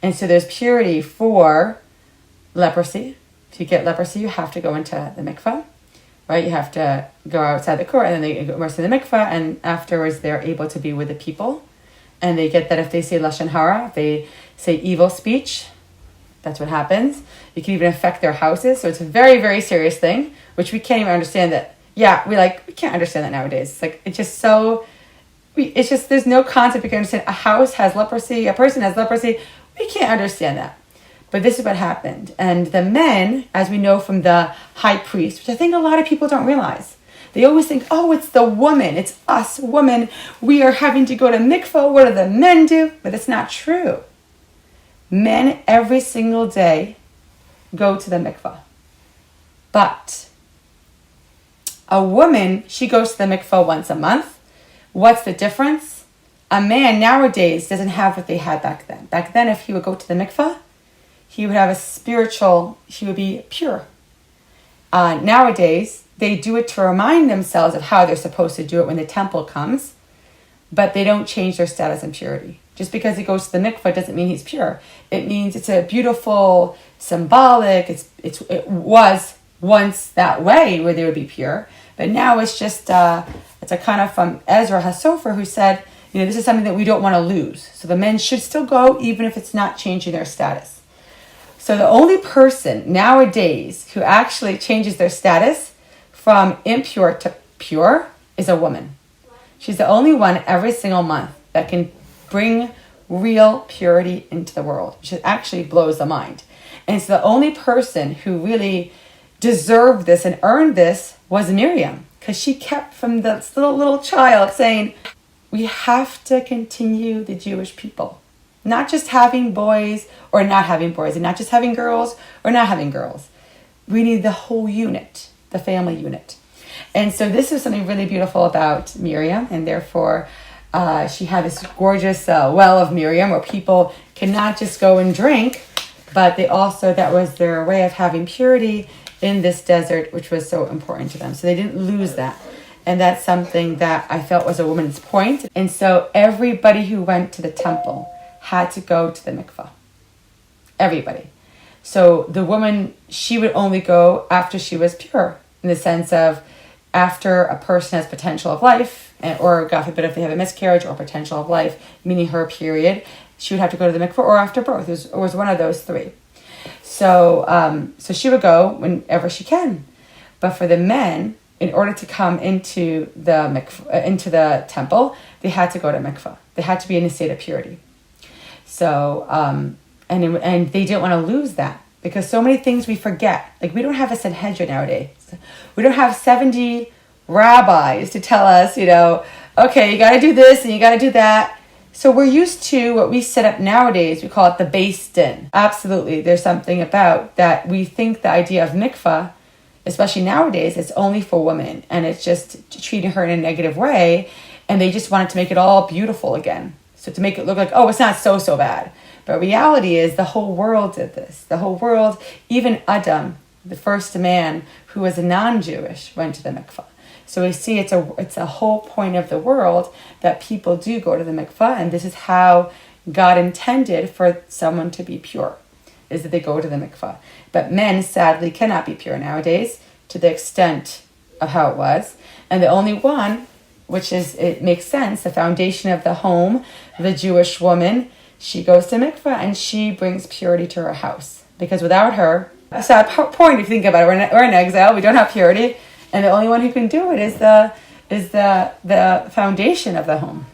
And so there's purity for leprosy. If you get leprosy, you have to go into the mikveh, right? You have to go outside the court, and then they immerse in the mikveh, and afterwards they're able to be with the people. And they get that if they say lashon hara, if they say evil speech, that's what happens. It can even affect their houses. So it's a very, very serious thing, which we can't even understand that. Yeah, we can't understand that nowadays. It's like, it's just, there's no concept we can understand. A house has leprosy, a person has leprosy. We can't understand that. But this is what happened. And the men, as we know from the high priest, which I think a lot of people don't realize, they always think, oh, it's the woman. It's us women. We are having to go to mikvah. What do the men do? But it's not true. Men every single day go to the mikvah. But a woman, she goes to the mikvah once a month. What's the difference? A man nowadays doesn't have what they had back then. Back then, if he would go to the mikvah, he would have he would be pure. Nowadays, they do it to remind themselves of how they're supposed to do it when the temple comes, but they don't change their status in purity. Just because he goes to the mikvah doesn't mean he's pure. It means it's a beautiful, symbolic, it was once that way where they would be pure, but now it's just, it's a kind of from Ezra HaSofer who said, this is something that we don't want to lose. So the men should still go even if it's not changing their status. So the only person nowadays who actually changes their status from impure to pure is a woman. She's the only one every single month that can bring real purity into the world, which actually blows the mind. And so the only person who really deserved this and earned this was Miriam, because she kept from this little child saying, we have to continue the Jewish people. Not just having boys or not having boys, and not just having girls or not having girls. We need the whole unit, the family unit. And so this is something really beautiful about Miriam, and therefore she had this gorgeous well of Miriam where people cannot just go and drink, but they also, that was their way of having purity in this desert, which was so important to them. So they didn't lose that. And that's something that I felt was a woman's point. And so everybody who went to the temple had to go to the mikvah. Everybody. So the woman, she would only go after she was pure, in the sense of after a person has potential of life, or God forbid if they have a miscarriage or potential of life, meaning her period, she would have to go to the mikvah, or after birth. It was one of those three. So she would go whenever she can. But for the men, in order to come into the temple, they had to go to mikvah. They had to be in a state of purity. So, and they didn't want to lose that, because so many things we forget. Like, we don't have a Sanhedrin nowadays. We don't have 70 rabbis to tell us, okay, you got to do this and you got to do that. So we're used to what we set up nowadays. We call it the Beis Din. Absolutely. There's something about that. We think the idea of mikvah, especially nowadays, it's only for women, and it's just treating her in a negative way. And they just wanted to make it all beautiful again. So to make it look like, oh, it's not so bad. But reality is the whole world did this. The whole world, even Adam, the first man who was a non-Jewish, went to the mikvah. So we see it's a whole point of the world that people do go to the mikvah, and this is how God intended for someone to be pure, is that they go to the mikvah. But men, sadly, cannot be pure nowadays to the extent of how it was. And the only one, which is, it makes sense, the foundation of the home, the Jewish woman, she goes to mikvah and she brings purity to her house. Because without her, a sad point if you think about it, we're in exile, we don't have purity, and the only one who can do it is the foundation of the home.